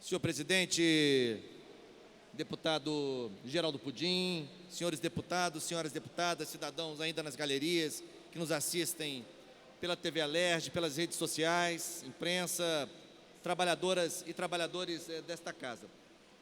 Senhor presidente, deputado Geraldo Pudim, senhores deputados, senhoras deputadas, cidadãos ainda nas galerias que nos assistem pela TV Alerj, pelas redes sociais, imprensa, trabalhadoras e trabalhadores desta casa.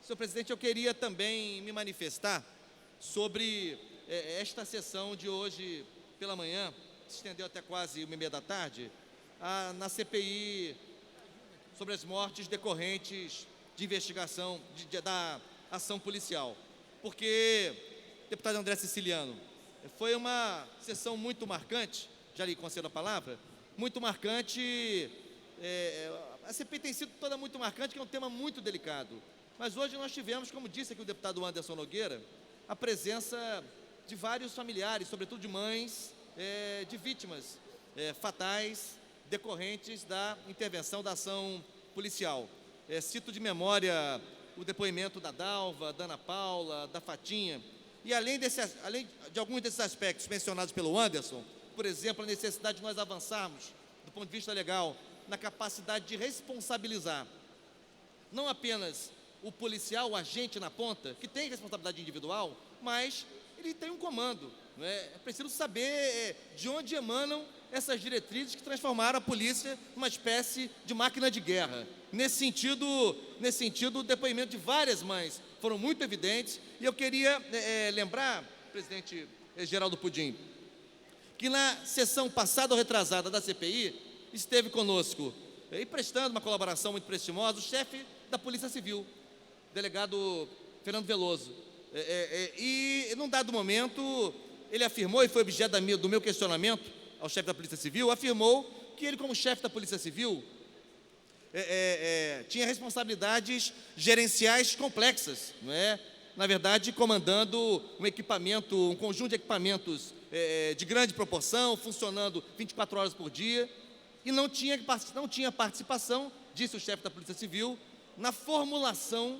Senhor presidente, eu queria também me manifestar sobre esta sessão de hoje pela manhã, se estendeu até quase 1h30 da tarde, na CPI sobre as mortes decorrentes de investigação da ação policial. Porque, deputado André Siciliano, foi uma sessão muito marcante, já lhe concedo a palavra, muito marcante. A CPI tem sido toda muito marcante, que é um tema muito delicado. Mas hoje nós tivemos, como disse aqui o deputado Anderson Nogueira, a presença de vários familiares, sobretudo de mães, de vítimas fatais decorrentes da intervenção da ação policial. Cito de memória o depoimento da Dalva, da Ana Paula, da Fatinha. E além de alguns desses aspectos mencionados pelo Anderson, por exemplo, a necessidade de nós avançarmos, do ponto de vista legal, na capacidade de responsabilizar não apenas o policial, o agente na ponta, que tem responsabilidade individual, mas ele tem um comando. É preciso saber de onde emanam essas diretrizes que transformaram a polícia numa espécie de máquina de guerra. Nesse sentido, o depoimento de várias mães foram muito evidentes, e eu queria lembrar, presidente Geraldo Pudim, que na sessão passada ou retrasada da CPI, esteve conosco, e prestando uma colaboração muito prestimosa, o chefe da Polícia Civil, delegado Fernando Veloso. E num dado momento, ele afirmou, e foi objeto do meu questionamento ao chefe da Polícia Civil, afirmou que ele, como chefe da Polícia Civil, tinha responsabilidades gerenciais complexas, não é? Na verdade, comandando um conjunto de equipamentos de grande proporção, funcionando 24 horas por dia, e não tinha participação, disse o chefe da Polícia Civil, na formulação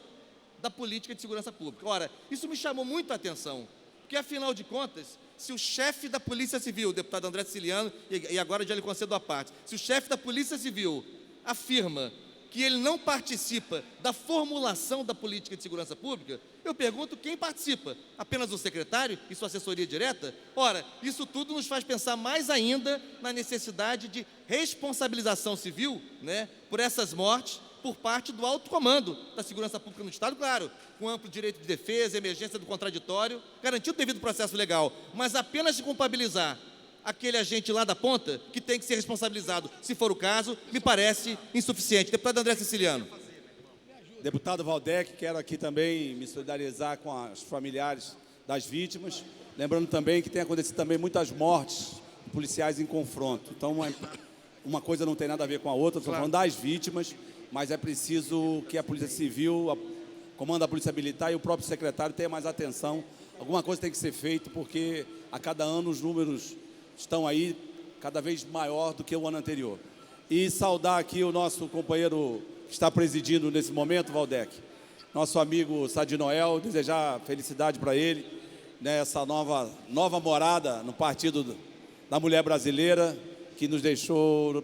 da política de segurança pública. Ora, isso me chamou muito a atenção, porque, afinal de contas, se o chefe da Polícia Civil, o deputado André Siciliano, e agora já lhe concedo a parte, se o chefe da Polícia Civil afirma que ele não participa da formulação da política de segurança pública, eu pergunto quem participa? Apenas o secretário e sua assessoria direta? Ora, isso tudo nos faz pensar mais ainda na necessidade de responsabilização civil, né, por essas mortes, por parte do alto comando da segurança pública no Estado, claro, com amplo direito de defesa, emergência do contraditório, garantido o devido processo legal, mas apenas de culpabilizar aquele agente lá da ponta, que tem que ser responsabilizado, se for o caso, me parece insuficiente. Deputado André Siciliano. Deputado Valdec, quero aqui também me solidarizar com os familiares das vítimas, lembrando também que tem acontecido também muitas mortes de policiais em confronto. Então, uma coisa não tem nada a ver com a outra, estou falando das vítimas, mas é preciso que a Polícia Civil, o comando da Polícia Militar e o próprio secretário tenham mais atenção. Alguma coisa tem que ser feita, porque a cada ano os números estão aí cada vez maior do que o ano anterior. E saudar aqui o nosso companheiro que está presidindo nesse momento, Valdec, nosso amigo Sadi Noel, desejar felicidade para ele, nessa nova morada no Partido da Mulher Brasileira, que nos deixou.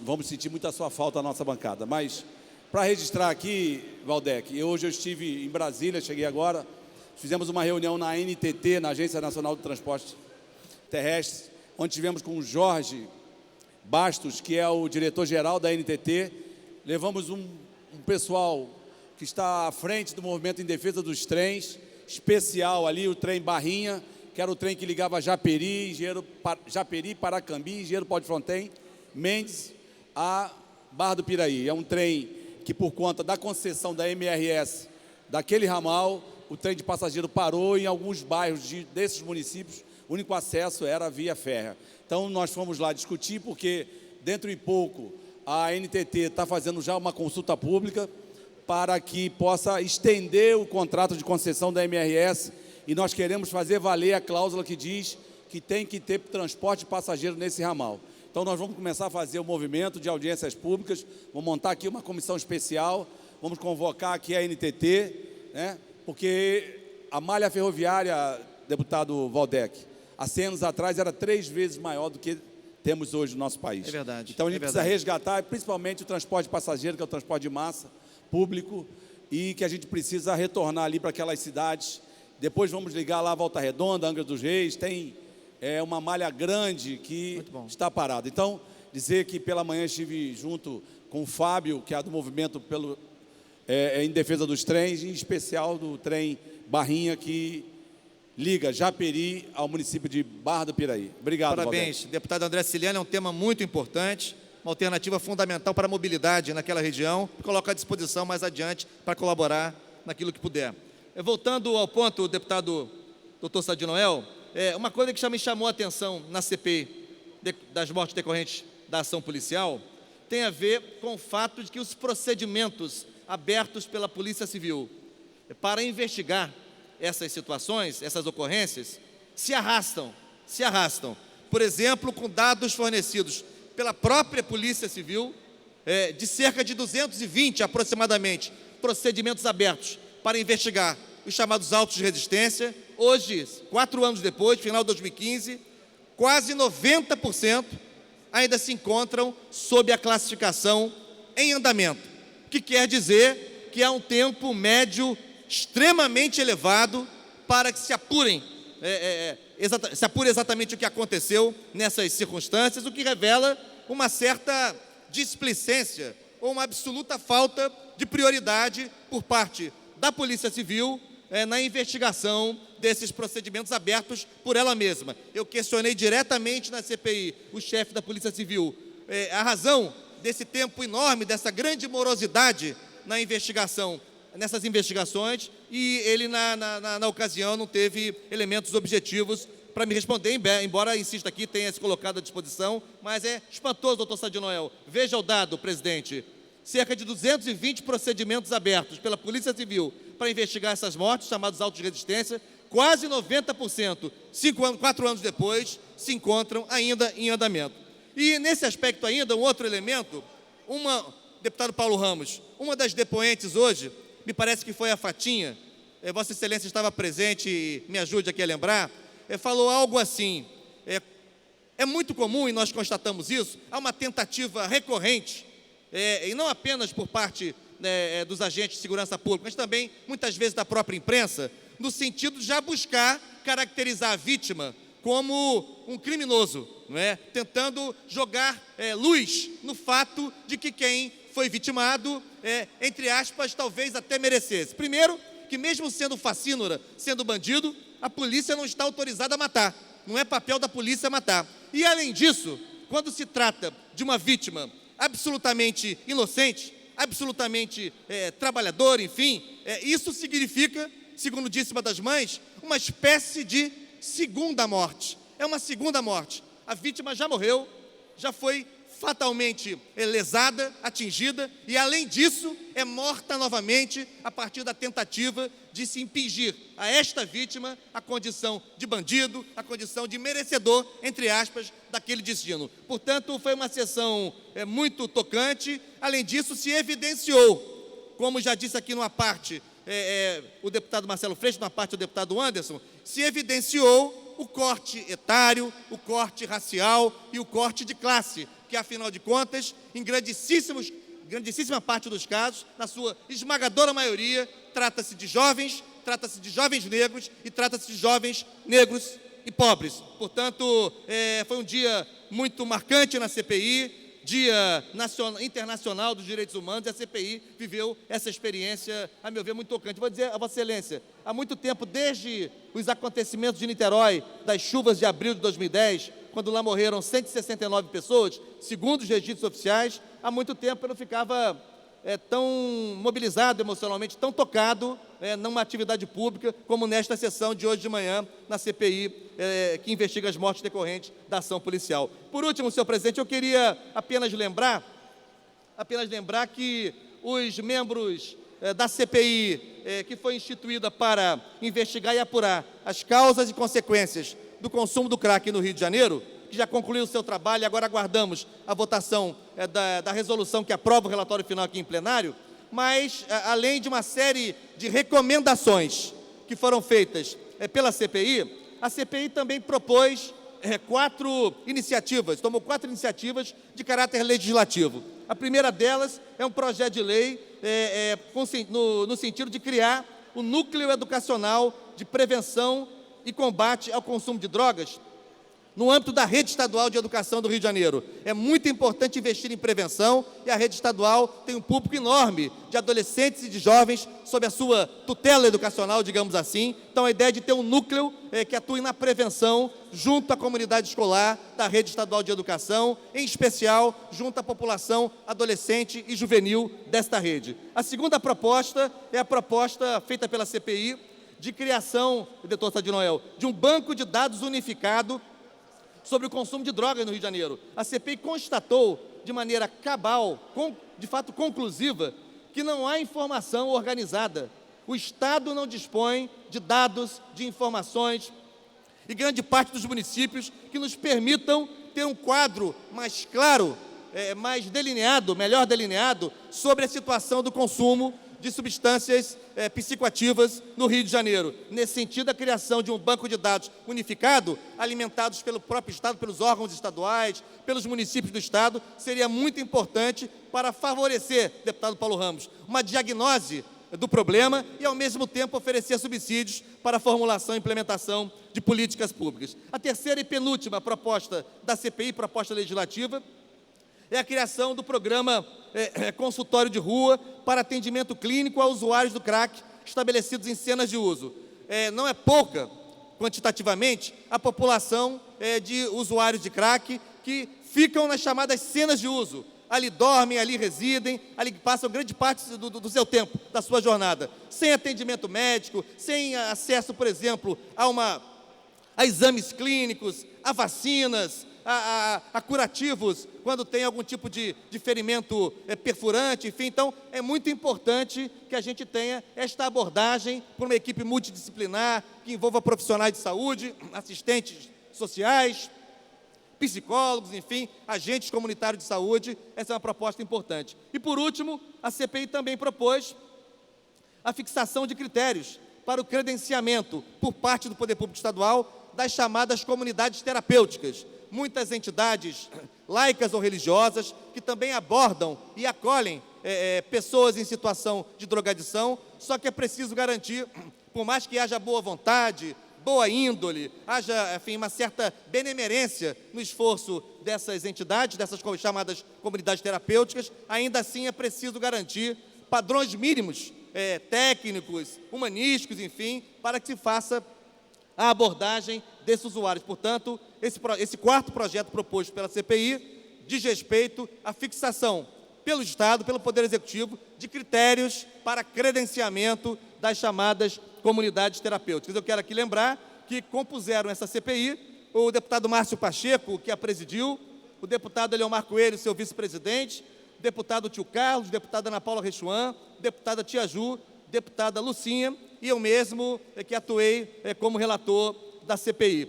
Vamos sentir muito a sua falta na nossa bancada. Mas, para registrar aqui, Valdec, hoje eu estive em Brasília, cheguei agora, fizemos uma reunião na ANTT, na Agência Nacional de Transporte Terrestre, onde tivemos com o Jorge Bastos, que é o diretor-geral da ANTT. Levamos um pessoal que está à frente do movimento em defesa dos trens, especial ali, o trem Barrinha, que era o trem que ligava Japeri, Paracambi, Engenheiro Pau de Fronten, Mendes, a Barra do Piraí. É um trem que, por conta da concessão da MRS daquele ramal, o trem de passageiro parou em alguns bairros desses municípios, o único acesso era via férrea. Então, nós fomos lá discutir, porque, dentro de pouco, a ANTT está fazendo já uma consulta pública para que possa estender o contrato de concessão da MRS, e nós queremos fazer valer a cláusula que diz que tem que ter transporte de passageiro nesse ramal. Então, nós vamos começar a fazer o movimento de audiências públicas, vamos montar aqui uma comissão especial, vamos convocar aqui a ANTT, né, porque a malha ferroviária, deputado Valdec, há 100 anos atrás era 3 vezes maior do que temos hoje no nosso país. É verdade. Então a gente precisa resgatar, principalmente o transporte passageiro, que é o transporte de massa, público, e que a gente precisa retornar ali para aquelas cidades. Depois vamos ligar lá a Volta Redonda, Angra dos Reis, tem uma malha grande que está parada. Então, dizer que pela manhã estive junto com o Fábio, que é do movimento em defesa dos trens, em especial do trem Barrinha, que liga Japeri ao município de Barra do Piraí. Obrigado, parabéns, Valdec. deputado André Ciliano, é um tema muito importante, uma alternativa fundamental para a mobilidade naquela região, coloco à disposição mais adiante para colaborar naquilo que puder. Voltando ao ponto, deputado Dr. Sadi Noel, uma coisa que já me chamou a atenção na CPI das mortes decorrentes da ação policial tem a ver com o fato de que os procedimentos abertos pela Polícia Civil para investigar essas situações, essas ocorrências, se arrastam. Por exemplo, com dados fornecidos pela própria Polícia Civil, de cerca de 220 aproximadamente procedimentos abertos para investigar os chamados autos de resistência. Hoje, 4 anos depois, final de 2015, quase 90% ainda se encontram sob a classificação em andamento, o que quer dizer que há um tempo médio extremamente elevado para que se apure exatamente o que aconteceu nessas circunstâncias, o que revela uma certa displicência ou uma absoluta falta de prioridade por parte da Polícia Civil na investigação desses procedimentos abertos por ela mesma. Eu questionei diretamente na CPI o chefe da Polícia Civil a razão desse tempo enorme, dessa grande morosidade na investigação, nessas investigações, e ele, na ocasião, não teve elementos objetivos para me responder, embora, insista aqui, tenha se colocado à disposição, mas é espantoso, doutor Sadi Noel. Veja o dado, presidente, cerca de 220 procedimentos abertos pela Polícia Civil para investigar essas mortes, chamados autos de resistência, quase 90%, 4 anos depois, se encontram ainda em andamento. E, nesse aspecto ainda, um outro elemento, deputado Paulo Ramos, uma das depoentes hoje, me parece que foi a Fatinha, Vossa Excelência estava presente e me ajude aqui a lembrar, falou algo assim, é muito comum, e nós constatamos isso, há uma tentativa recorrente, e não apenas por parte dos agentes de segurança pública, mas também, muitas vezes, da própria imprensa, no sentido de já buscar caracterizar a vítima como um criminoso, não é? Tentando jogar luz no fato de que quem foi vitimado, entre aspas, talvez até merecesse. Primeiro, que mesmo sendo facínora, sendo bandido, a polícia não está autorizada a matar. Não é papel da polícia matar. E, além disso, quando se trata de uma vítima absolutamente inocente, absolutamente trabalhadora, enfim, isso significa, segundo disse uma das mães, uma espécie de segunda morte. É uma segunda morte. A vítima já morreu, já foi fatalmente lesada, atingida, e além disso, é morta novamente a partir da tentativa de se impingir a esta vítima a condição de bandido, a condição de merecedor, entre aspas, daquele destino. Portanto, foi uma sessão muito tocante. Além disso, se evidenciou, como já disse aqui numa parte o deputado Marcelo Freixo, numa parte o deputado Anderson, se evidenciou o corte etário, o corte racial e o corte de classe, que, afinal de contas, em grandíssima parte dos casos, na sua esmagadora maioria, trata-se de jovens negros e trata-se de jovens negros e pobres. Portanto, foi um dia muito marcante na CPI, Dia Internacional dos Direitos Humanos, e a CPI viveu essa experiência, a meu ver, muito tocante. Vou dizer a Vossa Excelência, há muito tempo, desde os acontecimentos de Niterói, das chuvas de abril de 2010, quando lá morreram 169 pessoas, segundo os registros oficiais, há muito tempo eu não ficava tão mobilizado emocionalmente, tão tocado numa atividade pública como nesta sessão de hoje de manhã, na CPI, que investiga as mortes decorrentes da ação policial. Por último, senhor presidente, eu queria apenas lembrar que os membros da CPI, que foi instituída para investigar e apurar as causas e consequências do consumo do crack no Rio de Janeiro, que já concluiu o seu trabalho, e agora aguardamos a votação da resolução que aprova o relatório final aqui em plenário, mas, além de uma série de recomendações que foram feitas pela CPI, a CPI também propôs quatro iniciativas de caráter legislativo. A primeira delas é um projeto de lei no sentido de criar o Núcleo Educacional de Prevenção e Combate ao Consumo de Drogas no âmbito da Rede Estadual de Educação do Rio de Janeiro. É muito importante investir em prevenção e a Rede Estadual tem um público enorme de adolescentes e de jovens sob a sua tutela educacional, digamos assim. Então, a ideia de ter um núcleo que atue na prevenção junto à comunidade escolar da Rede Estadual de Educação, em especial junto à população adolescente e juvenil desta rede. A segunda proposta é a proposta feita pela CPI de criação, doutor Sadinoel, de um banco de dados unificado sobre o consumo de drogas no Rio de Janeiro. A CPI constatou de maneira cabal, de fato conclusiva, que não há informação organizada. O Estado não dispõe de dados, de informações, e grande parte dos municípios que nos permitam ter um quadro mais claro, mais delineado, melhor delineado, sobre a situação do consumo de substâncias psicoativas no Rio de Janeiro. Nesse sentido, a criação de um banco de dados unificado, alimentados pelo próprio Estado, pelos órgãos estaduais, pelos municípios do Estado, seria muito importante para favorecer, deputado Paulo Ramos, uma diagnose do problema e, ao mesmo tempo, oferecer subsídios para a formulação e implementação de políticas públicas. A terceira e penúltima proposta da CPI, proposta legislativa, é a criação do programa consultório de rua para atendimento clínico a usuários do crack estabelecidos em cenas de uso. Não é pouca, quantitativamente, a população de usuários de crack que ficam nas chamadas cenas de uso. Ali dormem, ali residem, ali passam grande parte do seu tempo, da sua jornada, sem atendimento médico, sem acesso, por exemplo, a exames clínicos, a vacinas, a curativos, quando tem algum tipo de ferimento perfurante, enfim. Então, é muito importante que a gente tenha esta abordagem por uma equipe multidisciplinar, que envolva profissionais de saúde, assistentes sociais, psicólogos, enfim, agentes comunitários de saúde. Essa é uma proposta importante. E, por último, a CPI também propôs a fixação de critérios para o credenciamento, por parte do Poder Público Estadual, das chamadas comunidades terapêuticas. Muitas entidades laicas ou religiosas que também abordam e acolhem pessoas em situação de drogadição, só que é preciso garantir, por mais que haja boa vontade, boa índole, haja, enfim, uma certa benemerência no esforço dessas entidades, dessas chamadas comunidades terapêuticas, ainda assim é preciso garantir padrões mínimos, técnicos, humanísticos, enfim, para que se faça a abordagem desses usuários. Portanto, esse quarto projeto proposto pela CPI diz respeito à fixação pelo Estado, pelo Poder Executivo, de critérios para credenciamento das chamadas comunidades terapêuticas. Eu quero aqui lembrar que compuseram essa CPI o deputado Márcio Pacheco, que a presidiu, o deputado Eliomar Coelho, seu vice-presidente, o deputado Tio Carlos, deputada Ana Paula Rechuan, deputada Tia Ju, deputada Lucinha, e eu mesmo que atuei como relator da CPI.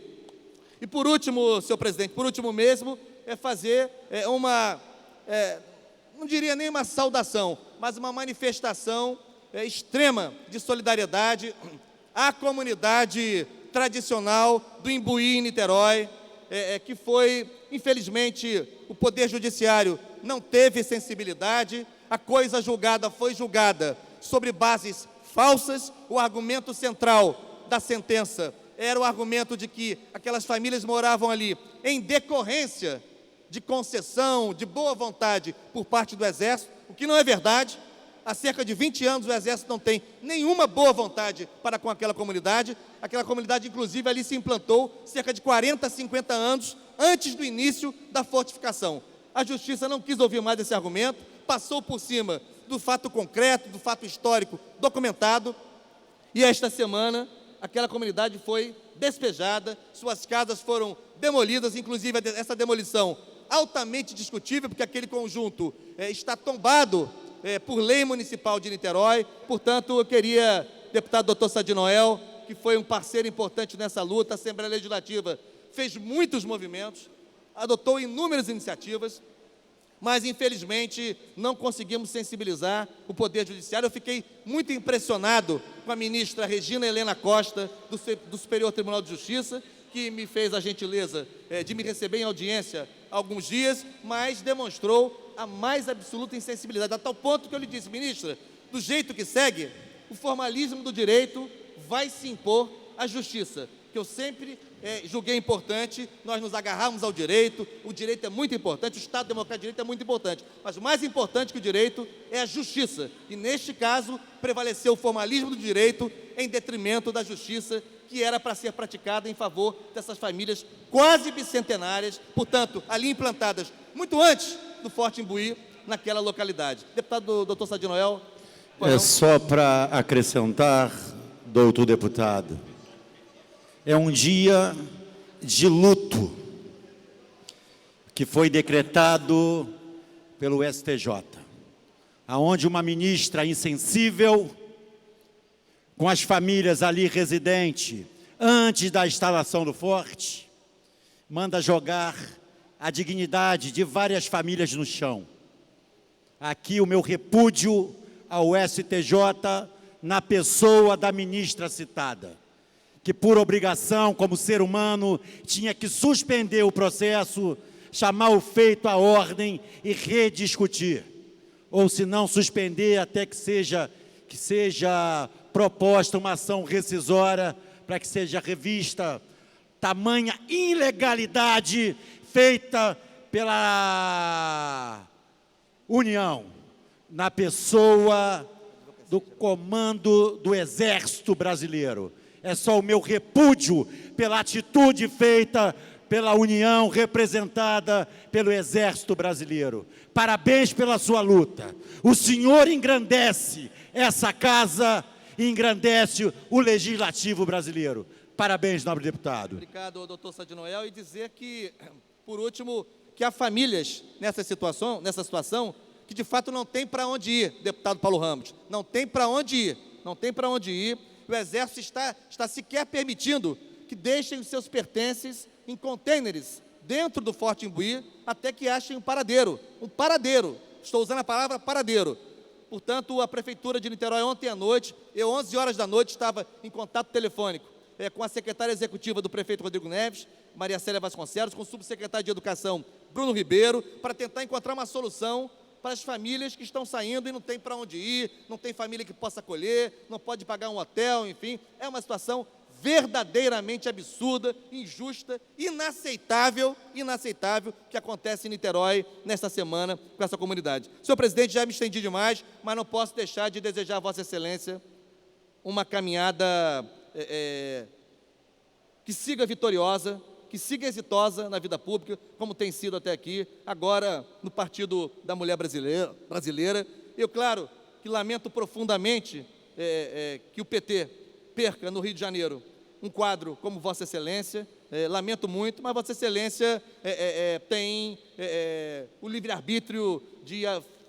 E por último, senhor presidente, por último mesmo, fazer não diria nem uma saudação, mas uma manifestação extrema de solidariedade à comunidade tradicional do Imbuí, em Niterói, que foi, infelizmente, o Poder Judiciário não teve sensibilidade, a coisa julgada foi julgada sobre bases falsas. O argumento central da sentença era o argumento de que aquelas famílias moravam ali em decorrência de concessão, de boa vontade por parte do Exército, o que não é verdade. Há cerca de 20 anos o Exército não tem nenhuma boa vontade para com aquela comunidade. Aquela comunidade, inclusive, ali se implantou cerca de 40, 50 anos antes do início da fortificação. A Justiça não quis ouvir mais esse argumento, passou por cima do fato concreto, do fato histórico documentado, e esta semana aquela comunidade foi despejada, suas casas foram demolidas, inclusive essa demolição altamente discutível, porque aquele conjunto está tombado por lei municipal de Niterói. Portanto, eu queria, deputado doutor Sadinoel, que foi um parceiro importante nessa luta, a Assembleia Legislativa fez muitos movimentos, adotou inúmeras iniciativas, mas, infelizmente, não conseguimos sensibilizar o Poder Judiciário. Eu fiquei muito impressionado com a ministra Regina Helena Costa, do Superior Tribunal de Justiça, que me fez a gentileza de me receber em audiência há alguns dias, mas demonstrou a mais absoluta insensibilidade, a tal ponto que eu lhe disse: ministra, do jeito que segue, o formalismo do direito vai se impor à justiça, que eu sempre julguei importante nós nos agarrarmos ao direito. O direito é muito importante, o Estado Democrático de Direito é muito importante, mas o mais importante que o direito é a justiça, e neste caso prevaleceu o formalismo do direito em detrimento da justiça, que era para ser praticada em favor dessas famílias quase bicentenárias, portanto, ali implantadas muito antes do Forte Imbuí, naquela localidade. Deputado Dr. Sadi Noel. É só para acrescentar, doutor deputado, é um dia de luto que foi decretado pelo STJ, aonde uma ministra insensível, com as famílias ali residentes, antes da instalação do forte, manda jogar a dignidade de várias famílias no chão. Aqui o meu repúdio ao STJ, na pessoa da ministra citada, que por obrigação, como ser humano, tinha que suspender o processo, chamar o feito à ordem e rediscutir, ou se não suspender até que seja proposta uma ação rescisória para que seja revista tamanha ilegalidade feita pela União, na pessoa do comando do Exército Brasileiro. É só o meu repúdio pela atitude feita pela União, representada pelo Exército Brasileiro. Parabéns pela sua luta. O senhor engrandece essa casa e engrandece o Legislativo brasileiro. Parabéns, nobre deputado. Obrigado, doutor Sadi Noel, e dizer que, por último, que há famílias nessa situação, que de fato não tem para onde ir, deputado Paulo Ramos. Não tem para onde ir, não tem para onde ir. O Exército está sequer permitindo que deixem os seus pertences em contêineres dentro do Forte Imbuí, até que achem um paradeiro. Estou usando a palavra paradeiro. Portanto, a Prefeitura de Niterói, ontem à noite, 11 horas da noite, estava em contato telefônico com a secretária executiva do prefeito Rodrigo Neves, Maria Célia Vasconcelos, com o subsecretário de Educação, Bruno Ribeiro, para tentar encontrar uma solução para as famílias que estão saindo e não tem para onde ir, não tem família que possa acolher, não pode pagar um hotel, enfim. É uma situação verdadeiramente absurda, injusta, inaceitável que acontece em Niterói nesta semana com essa comunidade. Senhor presidente, já me estendi demais, mas não posso deixar de desejar a Vossa Excelência uma caminhada que siga vitoriosa, que siga exitosa na vida pública, como tem sido até aqui, agora no Partido da Mulher Brasileira. Eu, claro, que lamento profundamente que o PT perca no Rio de Janeiro um quadro como Vossa Excelência, lamento muito, mas Vossa Excelência tem o livre-arbítrio de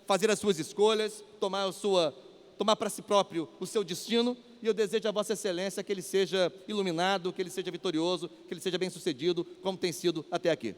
fazer as suas escolhas, tomar para si próprio o seu destino, e eu desejo a Vossa Excelência que ele seja iluminado, que ele seja vitorioso, que ele seja bem-sucedido, como tem sido até aqui.